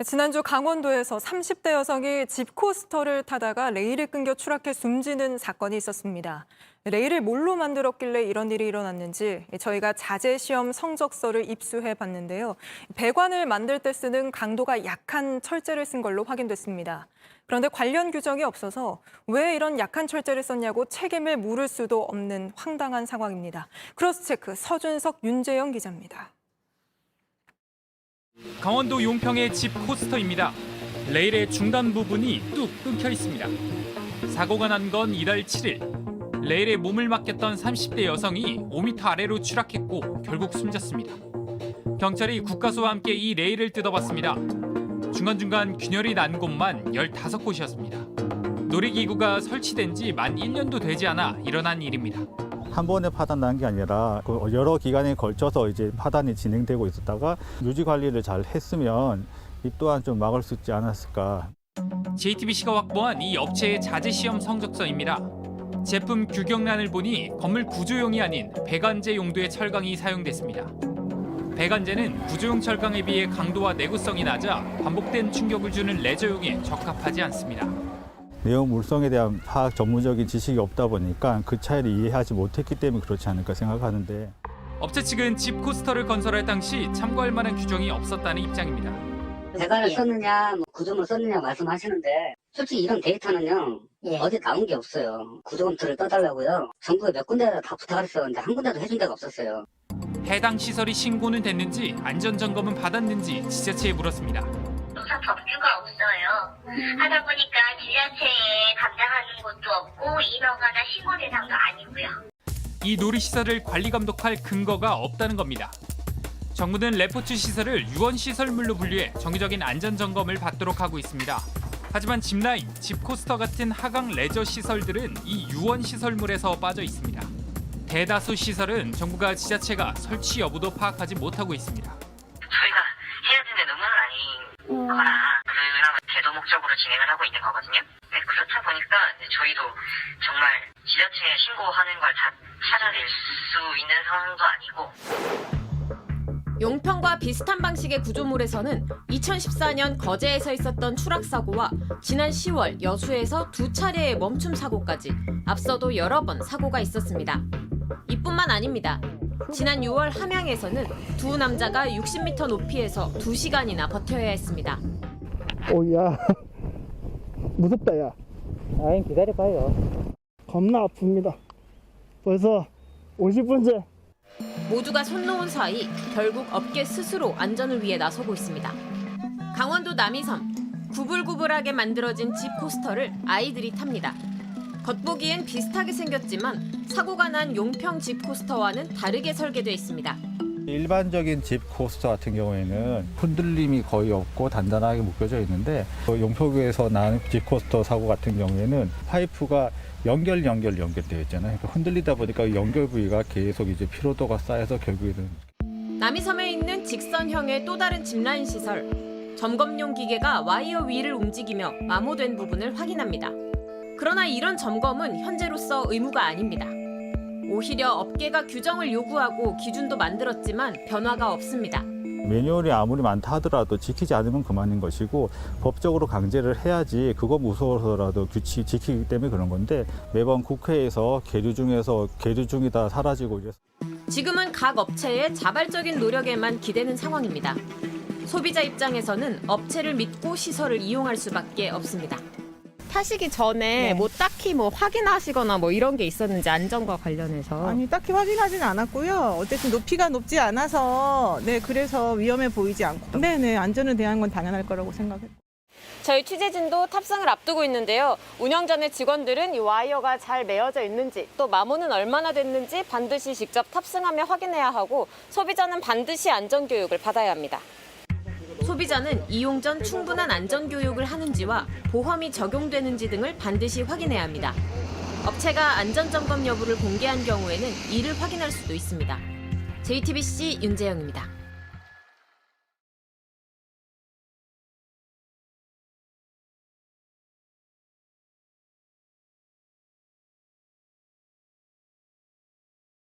지난주 강원도에서 30대 여성이 집 코스터를 타다가 레일에 끊겨 추락해 숨지는 사건이 있었습니다. 레일을 뭘로 만들었길래 이런 일이 일어났는지 저희가 자재 시험 성적서를 입수해 봤는데요. 배관을 만들 때 쓰는 강도가 약한 철제를 쓴 걸로 확인됐습니다. 그런데 관련 규정이 없어서 왜 이런 약한 철제를 썼냐고 책임을 물을 수도 없는 황당한 상황입니다. 크로스체크 서준석, 윤재영 기자입니다. 강원도 용평의 집 코스터입니다. 레일의 중간 부분이 뚝 끊겨 있습니다. 사고가 난 건 이달 7일. 레일에 몸을 맡겼던 30대 여성이 5m 아래로 추락했고 결국 숨졌습니다. 경찰이 국가수와 함께 이 레일을 뜯어봤습니다. 중간중간 균열이 난 곳만 15곳이었습니다. 놀이기구가 설치된 지 만 1년도 되지 않아 일어난 일입니다. 한 번에 파단난 게 아니라 여러 기간에 걸쳐서 이제 파단이 진행되고 있었다가 유지 관리를 잘 했으면 이 또한 좀 막을 수 있지 않았을까. JTBC가 확보한 이 업체의 자재 시험 성적서입니다. 제품 규격란을 보니 건물 구조용이 아닌 배관제 용도의 철강이 사용됐습니다. 배관제는 구조용 철강에 비해 강도와 내구성이 낮아 반복된 충격을 주는 레저용에 적합하지 않습니다. 내용 물성에 대한 파악 전문적인 지식이 없다 보니까 그 차이를 이해하지 못했기 때문에 그렇지 않을까 생각하는데. 업체 측은 집 코스터를 건설할 당시 참고할 만한 규정이 없었다는 입장입니다. 배관을 썼느냐, 구조물 썼느냐 말씀하시는데 솔직히 이런 데이터는요 어디 나온 게 없어요. 구조검토를 떠달라고요. 전국에 몇 군데다 다 부탁을 했었는데 한 군데도 해준 데가 없었어요. 해당 시설이 신고는 됐는지 안전점검은 받았는지 지자체에 물었습니다. 조사 법규가 없어요. 하다 보니까 지자체에 감당하는 것도 없고 인허가나 신고 대상도 아니고요. 이 놀이시설을 관리 감독할 근거가 없다는 겁니다. 정부는 레포츠 시설을 유원시설물로 분류해 정기적인 안전점검을 받도록 하고 있습니다. 하지만 짚라인, 집코스터 같은 하강 레저 시설들은 이 유원시설물에서 빠져 있습니다. 대다수 시설은 정부가 지자체가 설치 여부도 파악하지 못하고 있습니다. 저희가 해야 되는 의무는 아닌 거라 그나마 제도 목적으로 진행을 하고 있는 거거든요. 네, 그렇다 보니까 저희도 정말 지자체에 신고하는 걸 다 찾아낼 수 있는 상황도 아니고. 용평과 비슷한 방식의 구조물에서는 2014년 거제에서 있었던 추락 사고와 지난 10월 여수에서 2차례의 멈춤 사고까지 앞서도 여러 번 사고가 있었습니다. 이뿐만 아닙니다. 지난 6월 함양에서는 두 남자가 60m 높이에서 2시간이나 버텨야 했습니다. 오야 무섭다 야. 아잉 기다려봐요. 겁나 아픕니다. 벌써 50분째. 모두가 손 놓은 사이 결국 업계 스스로 안전을 위해 나서고 있습니다. 강원도 남이섬, 구불구불하게 만들어진 집 코스터를 아이들이 탑니다. 겉보기엔 비슷하게 생겼지만 사고가 난 용평 집 코스터와는 다르게 설계돼 있습니다. 일반적인 집 코스터 같은 경우에는 흔들림이 거의 없고 단단하게 묶여져 있는데 용평구에서 난 집 코스터 사고 같은 경우에는 파이프가 연결되어 있잖아요. 그러니까 흔들리다 보니까 연결 부위가 계속 이제 피로도가 쌓여서 결국에는. 남이섬에 있는 직선형의 또 다른 짚라인 시설. 점검용 기계가 와이어 위를 움직이며 마모된 부분을 확인합니다. 그러나 이런 점검은 현재로서 의무가 아닙니다. 오히려 업계가 규정을 요구하고 기준도 만들었지만 변화가 없습니다. 매뉴얼이 아무리 많다 하더라도 지키지 않으면 그만인 것이고 법적으로 강제를 해야지 그거 무서워서라도 규칙 지키기 때문에 그런 건데 매번 국회에서 계류 중이다 사라지고 이래서. 지금은 각 업체의 자발적인 노력에만 기대는 상황입니다. 소비자 입장에서는 업체를 믿고 시설을 이용할 수밖에 없습니다. 타시기 전에 뭐 딱히 뭐 확인하시거나 뭐 이런 게 있었는지 안전과 관련해서. 아니 딱히 확인하진 않았고요. 어쨌든 높이가 높지 않아서 그래서 위험해 보이지 않고 네네 안전에 대한 건 당연할 거라고 생각했고. 저희 취재진도 탑승을 앞두고 있는데요. 운영 전에 직원들은 이 와이어가 잘 매어져 있는지 또 마모는 얼마나 됐는지 반드시 직접 탑승하며 확인해야 하고 소비자는 반드시 안전교육을 받아야 합니다. 소비자는 이용 전 충분한 안전교육을 하는지와 보험이 적용되는지 등을 반드시 확인해야 합니다. 업체가 안전점검 여부를 공개한 경우에는 이를 확인할 수도 있습니다. JTBC 윤재영입니다.